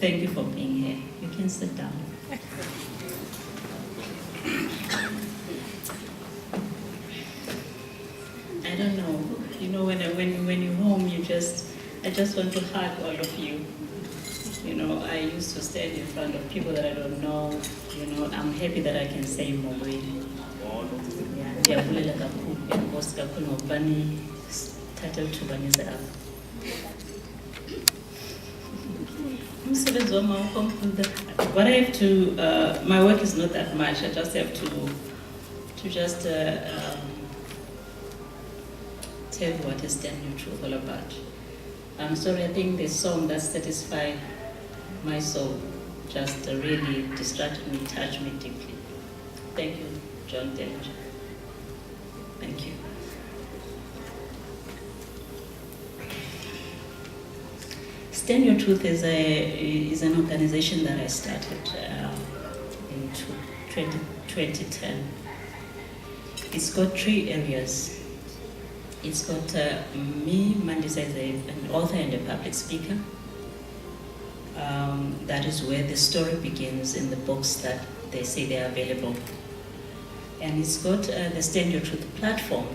thank you for being here. You can sit down. I don't know. You know, when you're home, I just want to hug all of you. You know, I used to stand in front of people that I don't know. You know, I'm happy that I can say Mobile. Yeah, ndiyabulela kakhulu, enkosi kakhulu ngokubani thatha ithuba nize apha. Umsebenzi wami awukomkhulu. What I have to, my work is not that much. I just have to just tell you what is Stand Your Truth all about. I'm sorry, I think the song that satisfied my soul just really distracted me, touched me deeply. Thank you, John Denge. Thank you. Stand Your Truth is an organization that I started in 2010. It's got 3 areas. It's got me, Mandisa, as an author and a public speaker. That is where the story begins in the books that they say they are available. And it's got the Stand Your Truth platform,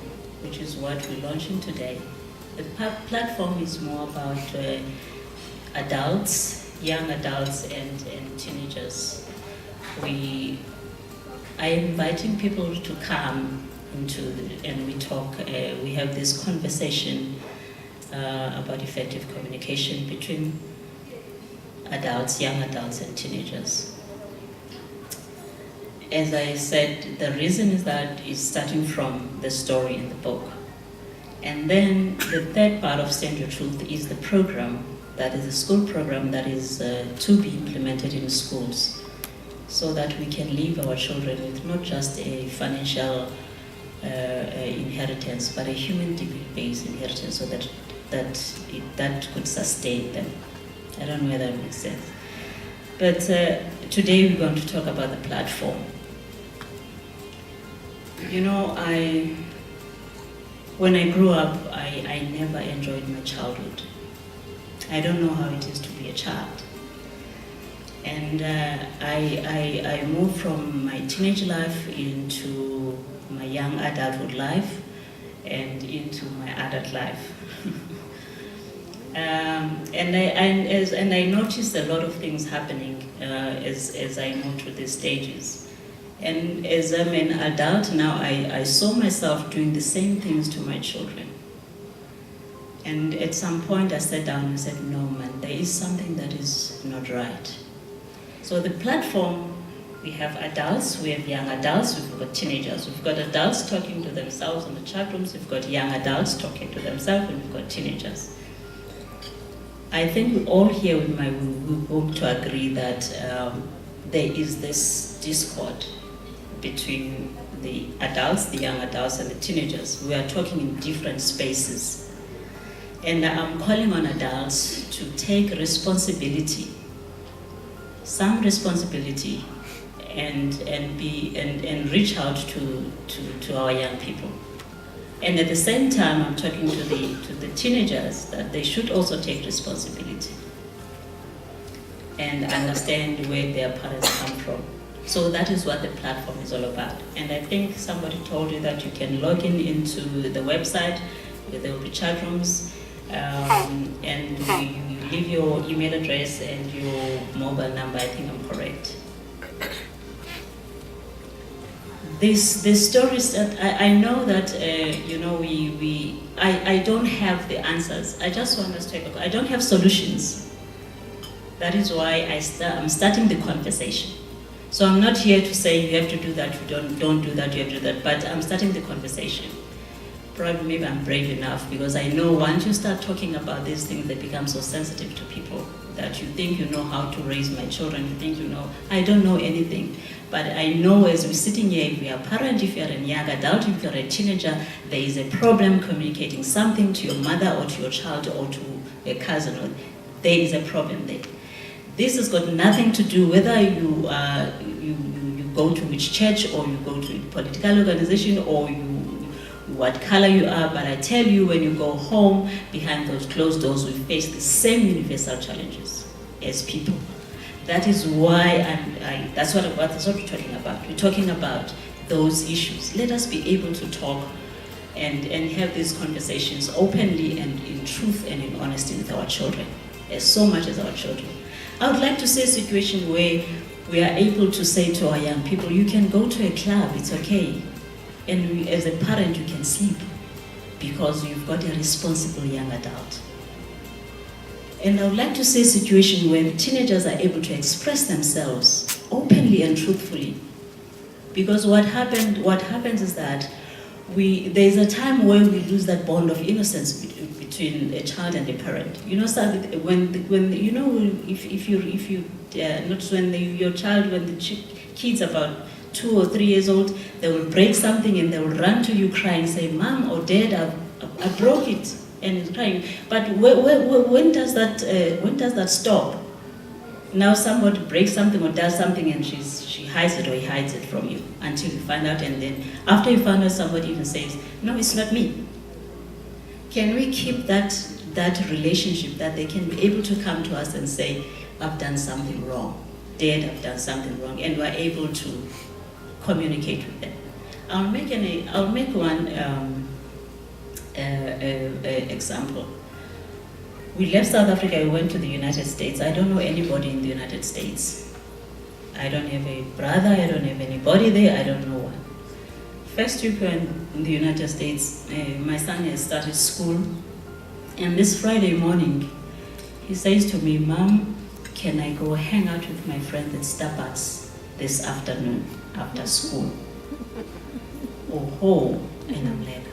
which is what we're launching today. The platform is more about adults, young adults and teenagers. I am inviting people to come and we talk, we have this conversation about effective communication between adults, young adults and teenagers. As I said, the reason is that it's starting from the story in the book. And then the third part of Stand Your Truth is the program, that is a school program that is to be implemented in schools so that we can leave our children with not just a financial inheritance, but a human-based inheritance so that could sustain them. I don't know whether that makes sense. But today we're going to talk about the platform. You know, when I grew up, I never enjoyed my childhood. I don't know how it is to be a child. And I moved from my teenage life into my young adulthood life and into my adult life. And I noticed a lot of things happening as I moved through these stages. And as I'm an adult now, I saw myself doing the same things to my children. And at some point I sat down and said, no man, there is something that is not right. So the platform, we have adults, we have young adults, we've got teenagers. We've got adults talking to themselves in the chat rooms, we've got young adults talking to themselves, and we've got teenagers. I think we all here we hope to agree that there is this discord between the adults, the young adults, and the teenagers. We are talking in different spaces. And I'm calling on adults to take responsibility, some responsibility, and reach out to our young people. And at the same time, I'm talking to the teenagers that they should also take responsibility and understand where their parents come from. So that is what the platform is all about. And I think somebody told you that you can log into the website, where there will be chat rooms, and you leave your email address and your mobile number. I think I'm correct. These stories that I know that you know I don't have the answers. I just want us to I don't have solutions. That is why I'm starting the conversation. So I'm not here to say you have to do that, you don't do that, you have to do that. But I'm starting the conversation. Probably maybe I'm brave enough because I know once you start talking about these things, they become so sensitive to people that you think you know how to raise my children. You think you know. I don't know anything. But I know as we're sitting here, if you're a parent, if you're a young adult, if you're a teenager, there is a problem communicating something to your mother or to your child or to a cousin. Or there is a problem there. This has got nothing to do whether you go to which church or you go to a political organization or what color you are. But I tell you, when you go home behind those closed doors, we face the same universal challenges as people. That is why that's what we're talking about. We're talking about those issues. Let us be able to talk and have these conversations openly and in truth and in honesty with our children, as so much as our children. I would like to see a situation where we are able to say to our young people, you can go to a club, it's okay. And as a parent, you can sleep because you've got a responsible young adult. And I would like to see a situation where teenagers are able to express themselves openly and truthfully. Because what happens is that there's a time where we lose that bond of innocence between a child and a parent. You know, so when you know, if you not when your child, when the kid's about 2 or 3 years old, they will break something and they will run to you crying, say, "Mom or Dad, I broke it," and crying. But when does that stop? Now somebody breaks something or does something and she hides it or he hides it from you until you find out, and then after you find out, somebody even says, "No, it's not me." Can we keep that relationship, that they can be able to come to us and say, "I've done something wrong. Dad, I've done something wrong," and we're able to communicate with them. I'll make one example. We left South Africa, we went to the United States. I don't know anybody in the United States. I don't have a brother, I don't have anybody there, I don't know one. First week in the United States, my son has started school, and this Friday morning, he says to me, "Mom, can I go hang out with my friends at Starbucks this afternoon after school?" Oh, and I'm like,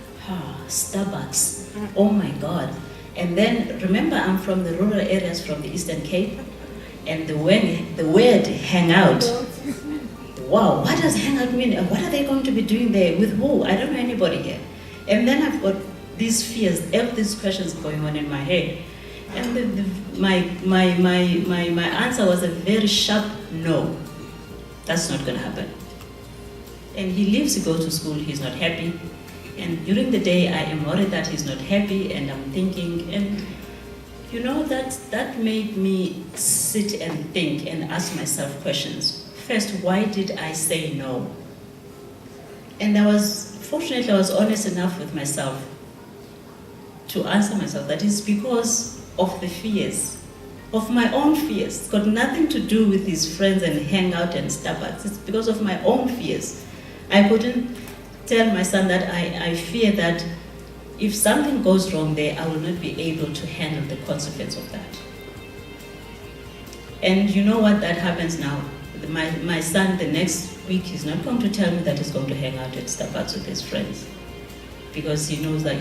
Starbucks, oh my God. And then, remember, I'm from the rural areas, from the Eastern Cape, and the word hang out. Wow, what does hang out mean? What are they going to be doing there? With who? I don't know anybody here. And then I've got these fears, all these questions going on in my head. And my answer was a very sharp no. That's not going to happen. And he leaves to go to school, he's not happy. And during the day, I am worried that he's not happy, and I'm thinking, and you know, that made me sit and think and ask myself questions. First, why did I say no? And fortunately, I was honest enough with myself to answer myself that it's because of the fears, of my own fears. It's got nothing to do with his friends and hang out and Starbucks. It's because of my own fears. I couldn't tell my son that I fear that if something goes wrong there, I will not be able to handle the consequence of that. And you know what, that happens now. My son, the next week, he's not going to tell me that he's going to hang out at Starbucks with his friends, because he knows that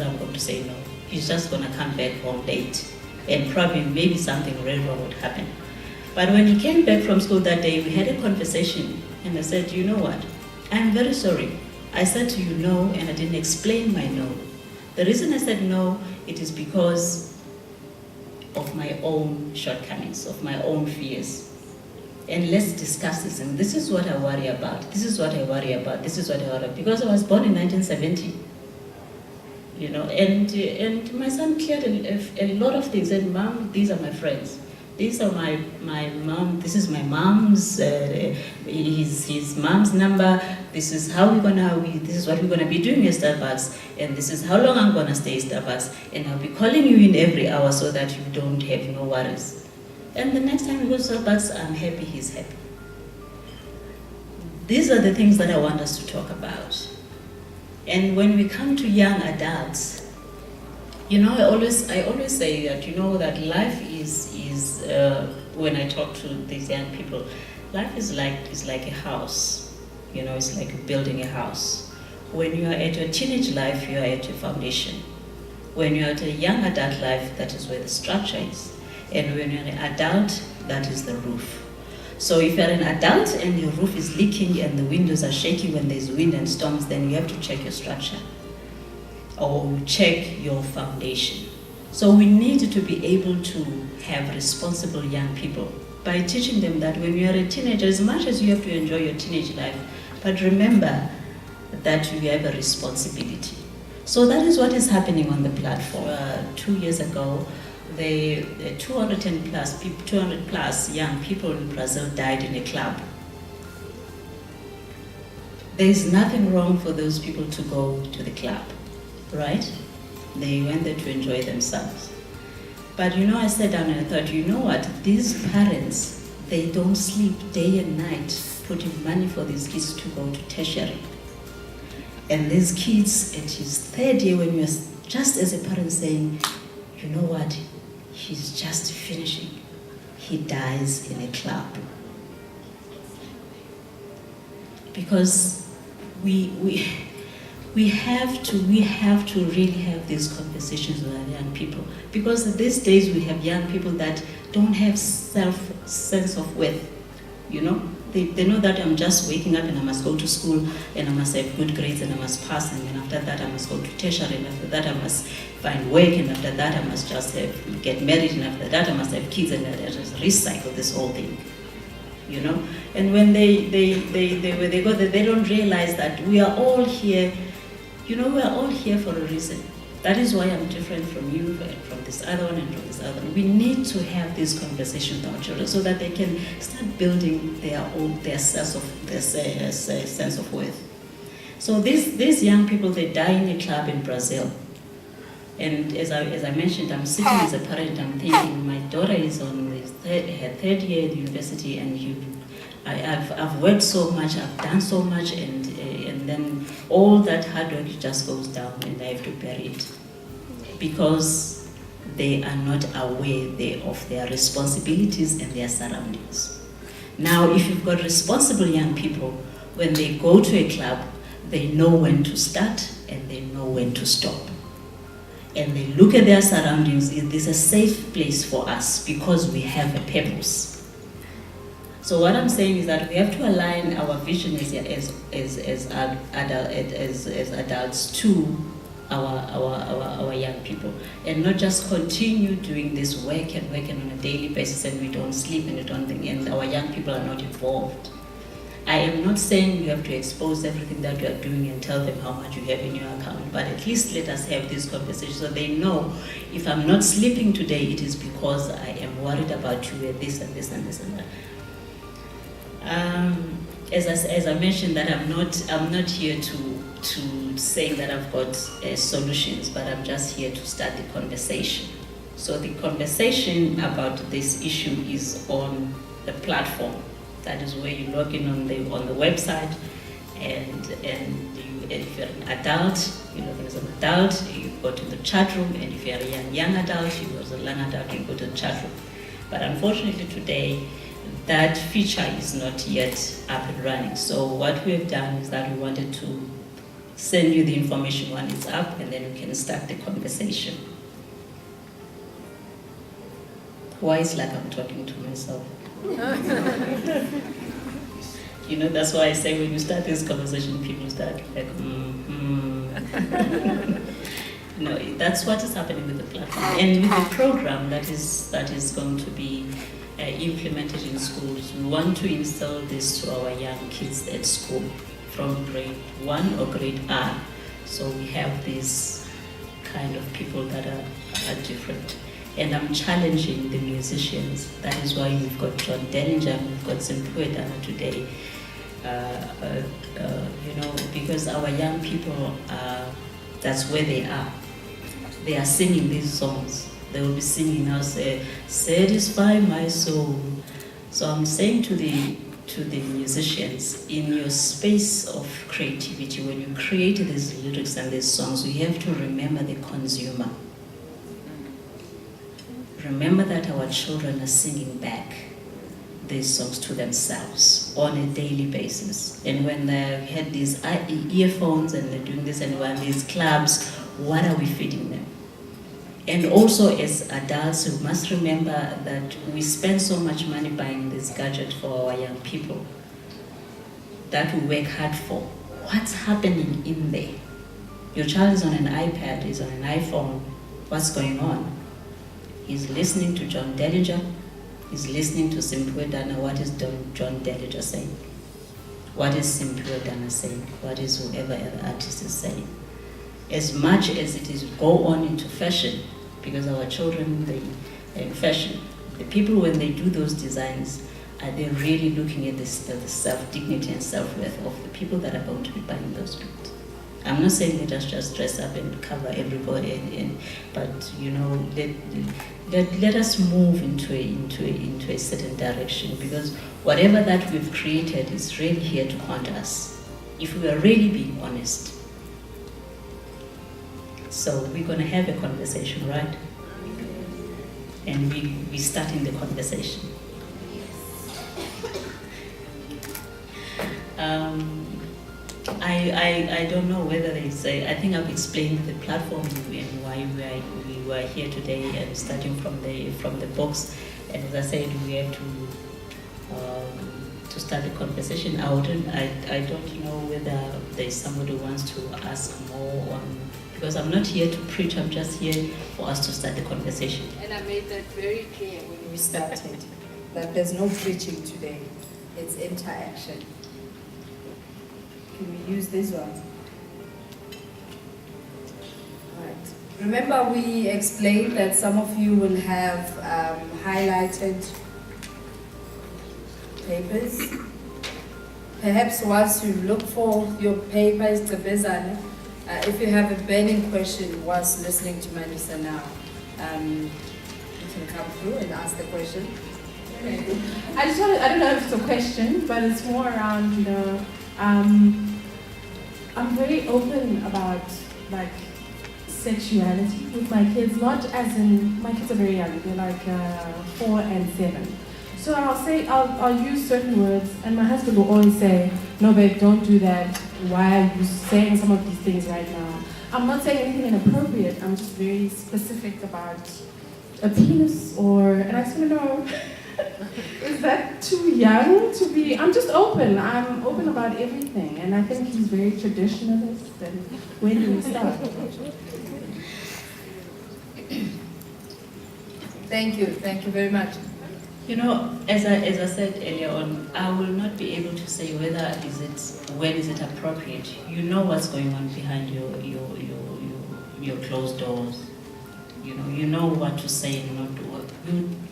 I'm going to say no. He's just going to come back home late, and probably maybe something really wrong would happen. But when he came back from school that day, we had a conversation, and I said, "You know what, I'm very sorry. I said to you no, and I didn't explain my no. The reason I said no, it is because of my own shortcomings, of my own fears. And let's discuss this, and this is what I worry about, this is what I worry about, this is what I worry about," because I was born in 1970. You know, and my son cleared a lot of things, and "Mom, these are my friends. These are my mom, this is my mom's, his mom's number, this is this is what we're gonna be doing at Starbucks, and this is how long I'm gonna stay at Starbucks, and I'll be calling you in every hour so that you don't have no worries. And the next time we go to Starbucks, I'm happy, he's happy." These are the things that I want us to talk about. And when we come to young adults, you know, I always say that, you know, that life is when I talk to these young people, life is like a house. You know, it's like building a house. When you are at your teenage life, you are at your foundation. When you are at a young adult life, that is where the structure is. And when you're an adult, that is the roof. So if you're an adult and your roof is leaking and the windows are shaking when there's wind and storms, then you have to check your structure or check your foundation. So we need to be able to have responsible young people by teaching them that when you're a teenager, as much as you have to enjoy your teenage life, but remember that you have a responsibility. So that is what is happening on the platform. 2 years ago, the 200 plus young people in Brazil died in a club. There is nothing wrong for those people to go to the club, right? They went there to enjoy themselves. But you know, I sat down and I thought, you know what? These parents, they don't sleep day and night putting money for these kids to go to tertiary. And these kids at his third year, when you're just as a parent saying, you know what? He's just finishing. He dies in a club. Because we have to really have these conversations with our young people. Because these days we have young people that don't have sense of worth, you know? They know that I'm just waking up and I must go to school and I must have good grades and I must pass, and then after that I must go to tertiary, and after that I must find work, and after that I must just get married, and after that I must have kids, and I just recycle this whole thing, you know? And when they go there, they don't realize that we are all here, you know, we are all here for a reason. That is why I'm different from you, and from this other one, and from this other one. We need to have these conversations with our children so that they can start building their sense of worth. So these young people, they die in a club in Brazil. And as I mentioned, I'm sitting as a parent, I'm thinking, my daughter is on her third year at university, and I've worked so much, I've done so much, and then all that hard work just goes down, and I have to bury it. Because they are not aware of their responsibilities and their surroundings. Now, if you've got responsible young people, when they go to a club, they know when to start and they know when to stop. And they look at their surroundings. It is a safe place for us because we have a purpose. So what I'm saying is that we have to align our vision as adults to our young people, and not just continue doing this work and working on a daily basis, and we don't sleep and we don't think, and our young people are not involved. I am not saying you have to expose everything that you are doing and tell them how much you have in your account, but at least let us have this conversation so they know, if I'm not sleeping today, it is because I am worried about you and this and this and this and that. As I mentioned, that I'm not here to say that I've got solutions, but I'm just here to start the conversation. So the conversation about this issue is on the platform. That is where you log in on the website, and if you're an adult, you log in as an adult, you go to the chat room, and if you're a young adult, you go as a young adult, you go to the chat room. But unfortunately today, that feature is not yet up and running. So what we have done is that we wanted to send you the information when it's up, and then we can start the conversation. Why it's like I'm talking to myself? You know, that's why I say when you start this conversation, people start like, No, that's what is happening with the platform. And with the program that is going to be implemented in schools, we want to install this to our young kids at school from grade 1 or grade R. So we have these kind of people that are different. And I'm challenging the musicians. That is why we've got John Dellinger, we've got Simpwe Dana today. You know, because our young people, that's where they are. They are singing these songs. They will be singing now, say, satisfy my soul. So I'm saying to the musicians, in your space of creativity, when you create these lyrics and these songs, you have to remember the consumer. Remember that our children are singing back these songs to themselves on a daily basis. And when they had these earphones and they're doing this, and we're in these clubs, what are we feeding them? And also as adults, we must remember that we spend so much money buying this gadget for our young people that we work hard for. What's happening in there? Your child is on an iPad, is on an iPhone. What's going on? He's listening to John Dellinger. He's listening to Simpwe Dana. What is John Dellinger saying? What is Simpwe Dana saying? What is whoever other artist is saying? As much as it is go on into fashion, because our children, in fashion, the people when they do those designs, are they really looking at the self-dignity and self-worth of the people that are going to be buying those clothes? I'm not saying let us just dress up and cover everybody, but you know, let us move into a certain direction, because whatever that we've created is really here to haunt us, if we are really being honest. So we're going to have a conversation, right? And we starting the conversation. I don't know whether it's I think I've explained the platform and why we were here today, and starting from the box. And as I said, we have to start the conversation. I don't know whether there's somebody who wants to ask more on, because I'm not here to preach. I'm just here for us to start the conversation. And I made that very clear when we started, that there's no preaching today. It's interaction. Can we use this one? All right. Remember, we explained that some of you will have highlighted papers. Perhaps whilst you look for your papers, if you have a burning question whilst listening to Mandisa now, you can come through and ask the question. I don't know if it's a question, but it's more around, you know, I'm very open about like sexuality with my kids, not as in, my kids are very young, they're like 4 and 7. So I'll use certain words, and my husband will always say, no babe, don't do that. Why are you saying some of these things right now? I'm not saying anything inappropriate, I'm just very specific about a penis and I just want to know, is that too young to be? I'm just open. I'm open about everything, and I think he's very traditionalist. And when do we start? Thank you very much. You know, as I said earlier on, I will not be able to say when is it appropriate. You know what's going on behind your closed doors. You know what to say and not to what.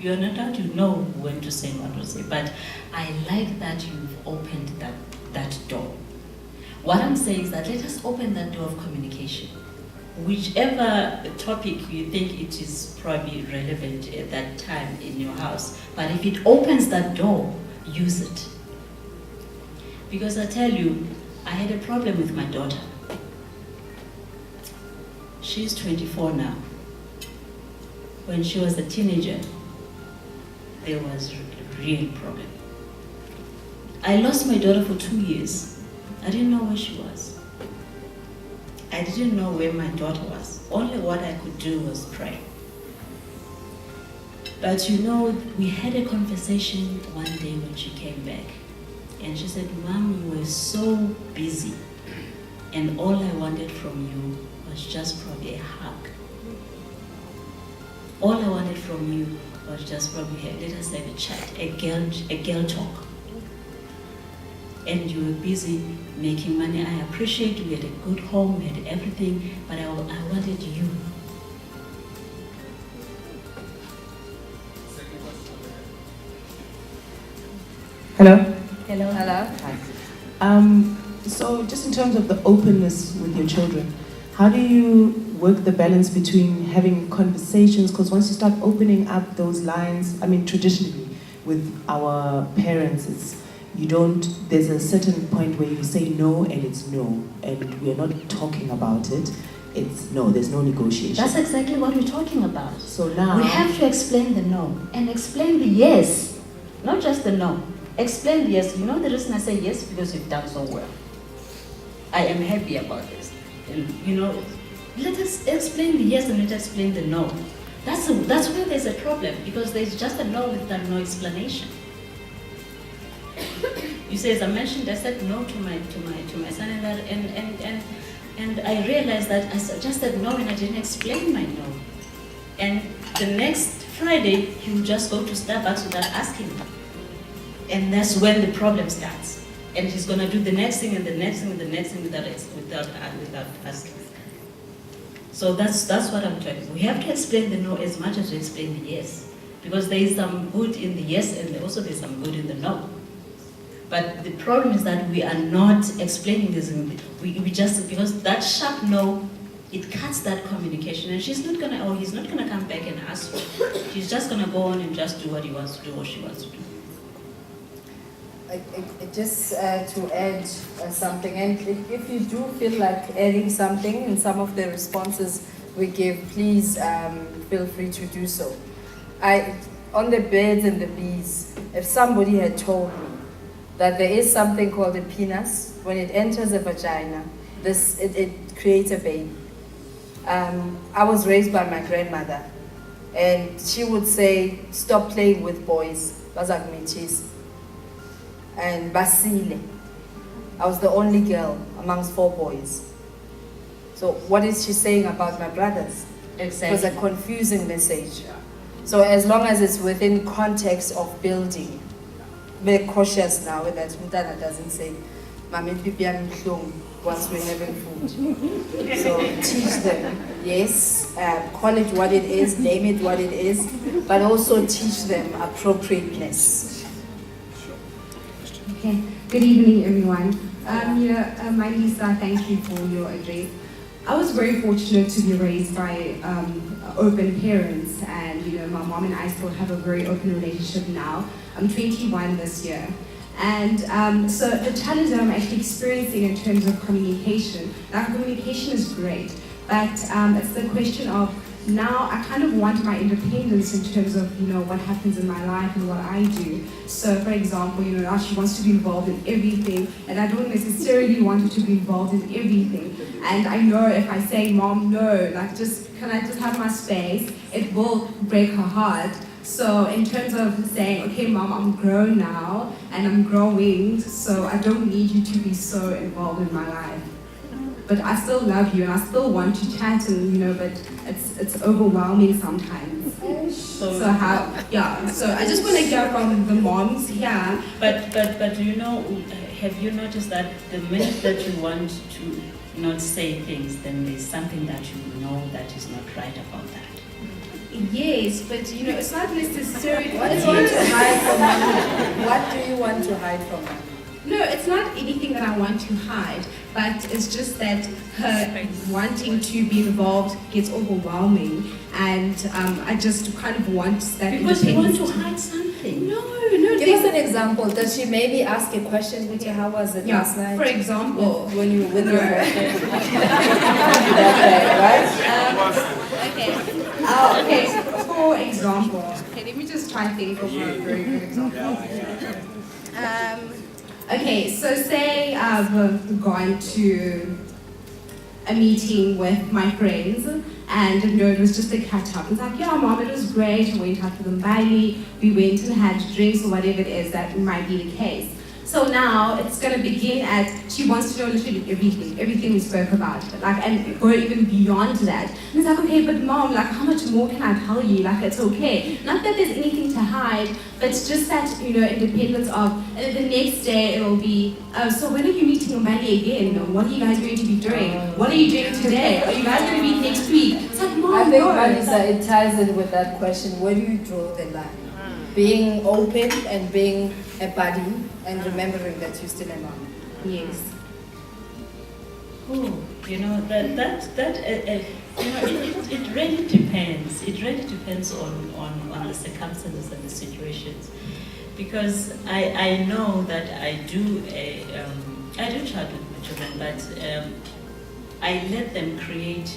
You're an adult, you know when to say and what to say. But I like that you've opened that door. What I'm saying is that let us open that door of communication. Whichever topic you think it is probably relevant at that time in your house, but if it opens that door, use it. Because I tell you, I had a problem with my daughter. She's 24 now. When she was a teenager, there was a real problem. I lost my daughter for 2 years. I didn't know where she was. I didn't know where my daughter was. Only what I could do was pray. But you know, we had a conversation one day when she came back. And she said, Mom, you were so busy. And all I wanted from you was just probably a hug. All I wanted from you was just probably, let us have a chat, a girl talk. And you were busy making money. I appreciate we had a good home, we had everything, but I wanted you. Hello? Hello. Hi. So just in terms of the openness with your children, how do you work the balance between having conversations? Because once you start opening up those lines, I mean, traditionally with our parents, there's a certain point where you say no and it's no, and we're not talking about it. It's no, there's no negotiation. That's exactly what we're talking about. So now we have to explain the no and explain the yes, not just the no. Explain the yes. You know the reason I say yes? Because you've done so well. I am happy about this. And you know, let us explain the yes and let us explain the no. That's where there's a problem, because there's just a no without no explanation. You say, as I mentioned, I said no to my son, and I realized that I just said no and I didn't explain my no. And the next Friday, he will just go to Starbucks without asking. And that's when the problem starts. And he's gonna do the next thing and the next thing and the next thing without asking. So that's what I'm trying to do. We have to explain the no as much as we explain the yes. Because there is some good in the yes and also there's some good in the no. But the problem is that we are not explaining this. We just, because that sharp no, it cuts that communication, and she's not gonna, or he's not gonna come back and ask you. She's just gonna go on and just do what he wants to do or she wants to do. Just to add something, and if you do feel like adding something in some of the responses we give, please feel free to do so. On the birds and the bees, if somebody had told me that there is something called a penis, when it enters a vagina, it creates a baby. I was raised by my grandmother, and she would say, stop playing with boys, bazakumetshisa. And basile. I was the only girl amongst 4 boys. So what is she saying about my brothers? Exactly. It was a confusing message. So as long as it's within context of building, be cautious now that Mtana doesn't say, Mami pipi amhlung once we're having food. So teach them, yes, call it what it is, name it what it is, but also teach them appropriateness. Okay, good evening everyone. Mandisa, thank you for your address. I was very fortunate to be raised by open parents, and my mom and I still have a very open relationship now. I'm 21 this year. And so the challenge that I'm actually experiencing in terms of communication, communication is great, but it's the question of now I kind of want my independence in terms of what happens in my life and what I do. So for example, now she wants to be involved in everything, and I don't necessarily want her to be involved in everything. And I know if I say, Mom, no, can I just have my space, it will break her heart. So in terms of saying, okay, Mom, I'm grown now and I'm growing, so I don't need you to be so involved in my life. But I still love you and I still want to chat, and but it's overwhelming sometimes. So I just want to hear from the moms here. But have you noticed that the minute that you want to not say things, then there's something that you know that is not right about that? Yes, but it's not necessarily. What do you want to hide from me? What do you want to hide from me? No, it's not anything that I want to hide, but it's just that her wanting to be involved gets overwhelming, and I just kind of want that. Because you want to hide something. No. Give us an example. Does she maybe ask a question with you? How was it last night? For example, when you were with your friend. Okay, for example. Okay, let me just try to think of a very good example. Okay, so say I've gone to a meeting with my friends, and it was just a catch up. It's like, yeah, Mom, it was great. I went out with Mbali, we went and had drinks or whatever it is that might be the case. So now it's going to begin at, she wants to know literally everything we spoke about, and go even beyond that. And it's like, okay, but Mom, how much more can I tell you? It's okay. Not that there's anything to hide, but it's just that, independence of, and then the next day it'll be, so when are you meeting Mbali again? What are you guys going to be doing? What are you doing today? Are you guys going to meet next week? It's like, Mom, I think, no. Mandisa, it ties in with that question. Where do you draw the line? Being open and being a buddy and remembering that you're still a mom. Yes. It really depends. It really depends on the circumstances and the situations, because I know that I do chat with my children, but I let them create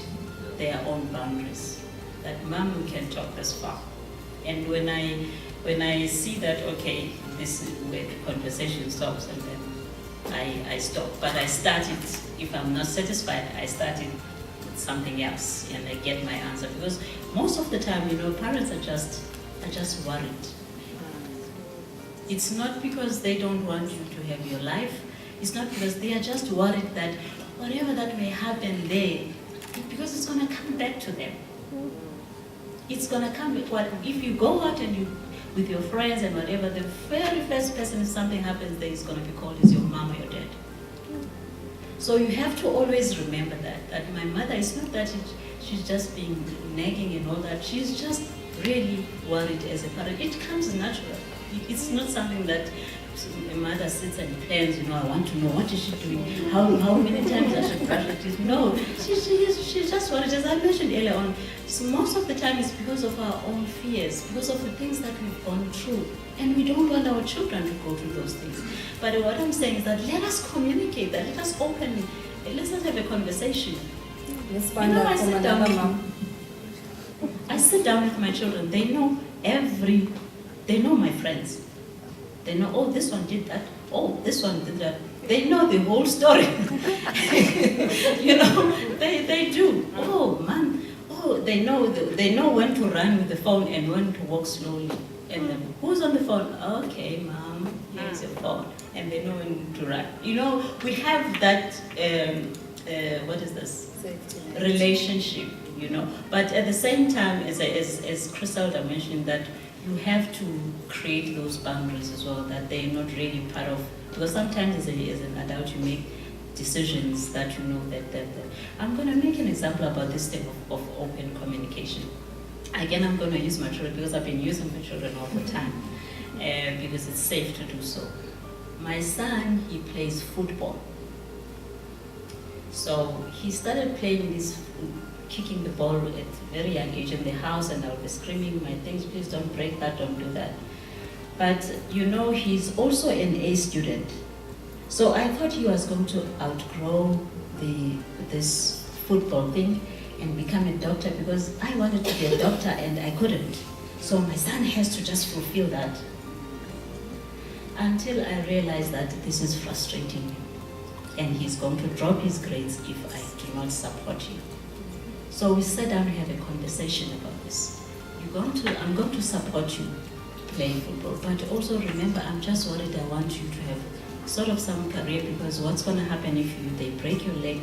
their own boundaries. That, Mom, we can talk this far, and when I see that, okay, this is where the conversation stops, and then I stop. But I start it, if I'm not satisfied, I start it with something else, and I get my answer. Because most of the time, parents are just worried. It's not because they don't want you to have your life. It's not because they are just worried that whatever that may happen there, because it's going to come back to them. It's going to come. If you go out and you with your friends and whatever, the very first person, if something happens there, is going to be called is your mom or your dad. So you have to always remember that my mother is not that she's just being nagging and all that. She's just really worried as a parent. It comes natural. It's not something that a mother sits and plans, I want to know what is she doing, how many times I should brush her teeth. No, she's just worried. As I mentioned earlier on, so most of the time it's because of our own fears, because of the things that we've gone through. And we don't want our children to go through those things. But what I'm saying is that let us communicate that, let us open, let's have a conversation. Let's find out from another mom. I sit down with my children, they know my friends. They know, oh, this one did that. Oh, this one did that. They know the whole story. They do. Oh, man. Oh, they know when to run with the phone and when to walk slowly. And then, who's on the phone? Okay, mom, here's your phone. And they know when to run. We have that, what is this? Relationship, But at the same time, as Criselda mentioned, that you have to create those boundaries as well, that they're not really part of, because sometimes as an adult you make decisions that that I'm going to make an example about this thing of open communication. Again, I'm going to use my children because I've been using my children all the time, because it's safe to do so. My son, he plays football. So he started playing this, kicking the ball at a very young age in the house, and I'll be screaming my things, please don't break that, don't do that. But he's also an A student. So I thought he was going to outgrow this football thing and become a doctor, because I wanted to be a doctor and I couldn't. So my son has to just fulfill that. Until I realized that this is frustrating him, and he's going to drop his grades if I do not support him. So we sat down and had a conversation about this. I'm going to support you playing football, but also remember, I'm just worried. I want you to have sort of some career, because what's going to happen if they break your leg?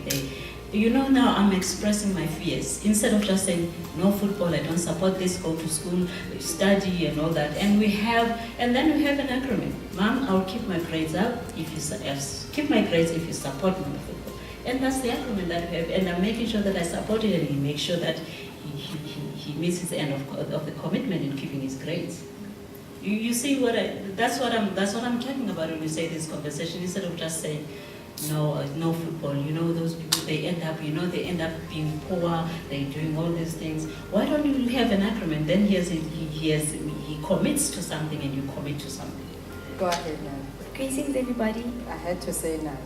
Now I'm expressing my fears. Instead of just saying, no football, I don't support this, go to school, study and all that. And then we have an agreement. Mom, I'll keep my grades up if you keep my grades if you support me in football. And that's the agreement that we have. And I'm making sure that I support it, and he makes sure that he meets his end of the commitment in keeping his grades. You see that's what I'm talking about when we say this conversation, instead of just saying no football. Those people, they end up being poor, they're doing all these things. Why don't you have an agreement? Then he commits to something and you commit to something. Go ahead now. Greetings, everybody. I had to say now.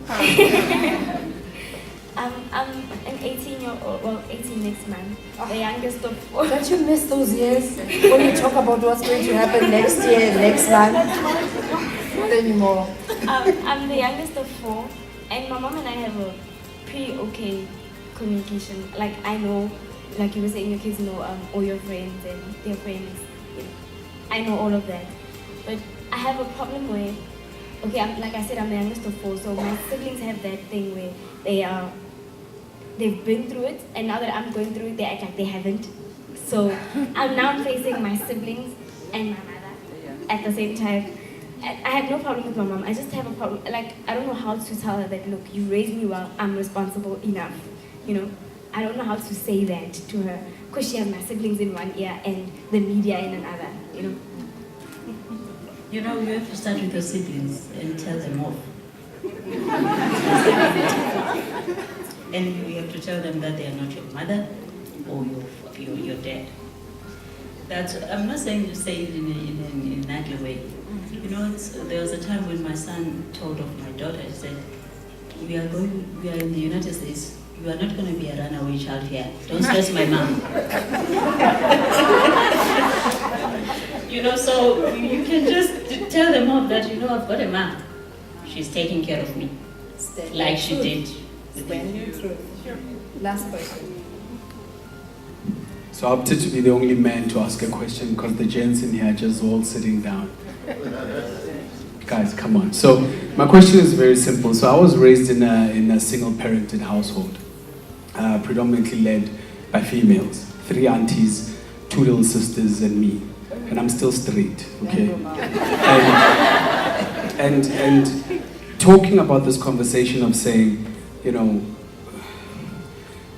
I'm an 18-year-old, 18 next month, the youngest of four. Don't you miss those years when you talk about what's going to happen next year, next month? Not anymore. I'm the youngest of four, and my mom and I have a pretty okay communication. Like, I know, like you were saying, your kids know all your friends and their friends. I know all of that. But I have a problem where, okay, like I said, I'm the youngest of four, so my siblings have that thing where they've been through it, and now that I'm going through it, they act like they haven't. So I'm now facing my siblings and my mother at the same time. I have no problem with my mom. I just have a problem. Like, I don't know how to tell her that, look, you raised me well, I'm responsible enough. I don't know how to say that to her, because she has my siblings in one ear and the media in another. You have to start with your siblings and tell them off. And you have to tell them that they are not your mother or your dad. I'm not saying to say it in a naggy way. There was a time when my son told of my daughter, he said, we are in the United States, you are not going to be a runaway child here. Don't stress my mom. So you can just tell them off that, I've got a mom. She's taking care of me. Like she did. Stand your truth. Sure. Last question. So I opted to be the only man to ask a question because the gents in here are just all sitting down. Guys, come on. So my question is very simple. So I was raised in a single-parented household, predominantly led by females. 3 aunties, 2 little sisters, and me. And I'm still straight, okay? And talking about this conversation of saying,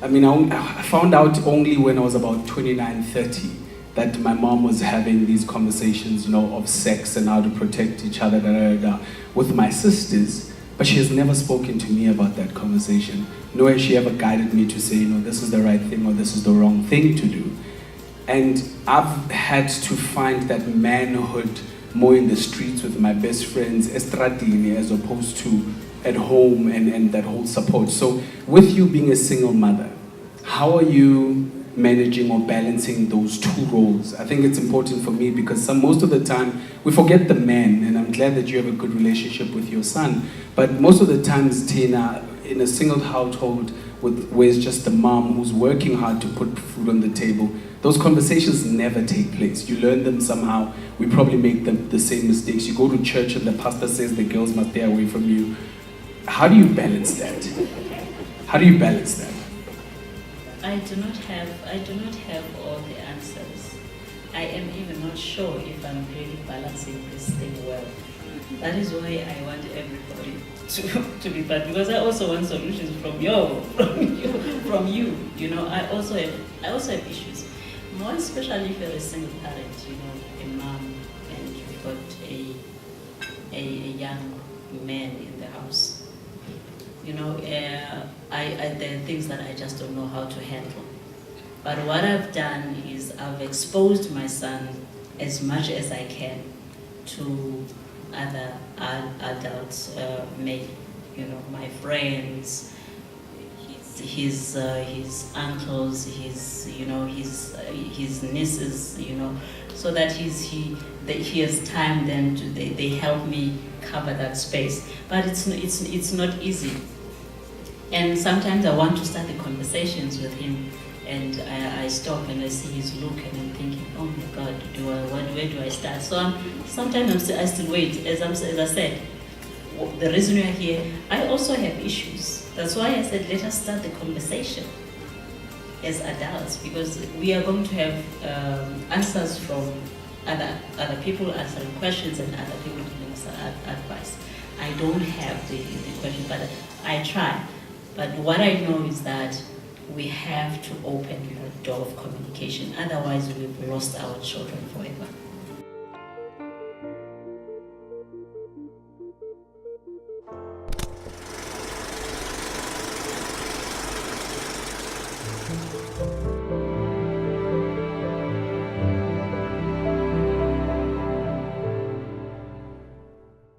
I mean, I found out only when I was about 29, 30 that my mom was having these conversations, you know, of sex and how to protect each other, with my sisters. But she has never spoken to me about that conversation. Nor has she ever guided me to say, you know, this is the right thing or this is the wrong thing to do. And I've had to find that manhood more in the streets with my best friends, estradini, as opposed to at home and that whole support. So with you being a single mother, how are you managing or balancing those two roles? I think it's important for me because most of the time we forget the man, and I'm glad that you have a good relationship with your son. But most of the times, Tina, in a single household where it's just the mom who's working hard to put food on the table, those conversations never take place. You learn them somehow. We probably make the same mistakes. You go to church and the pastor says the girls must stay away from you. How do you balance that? How do you balance that? I do not have all the answers. I am even not sure if I'm really balancing this thing well. That is why I want everybody to be part, because I also want solutions from you. You know, I also have issues. More especially if you're a single parent, you know, a mom, and you've got a young man in the house. You know, there are things that I just don't know how to handle. But what I've done is I've exposed my son as much as I can to other adults, you know, my friends, his uncles, his nieces, you know, so that he has time then they help me cover that space. But it's not easy. And sometimes I want to start the conversations with him, and I stop and I see his look, and I'm thinking, oh my God, where do I start? So sometimes I still wait. As I said, the reason we are here, I also have issues. That's why I said let us start the conversation as adults, because we are going to have answers from other people answering questions and other people giving us advice. I don't have the question, but I try. But what I know is that we have to open the door of communication. Otherwise, we've lost our children forever.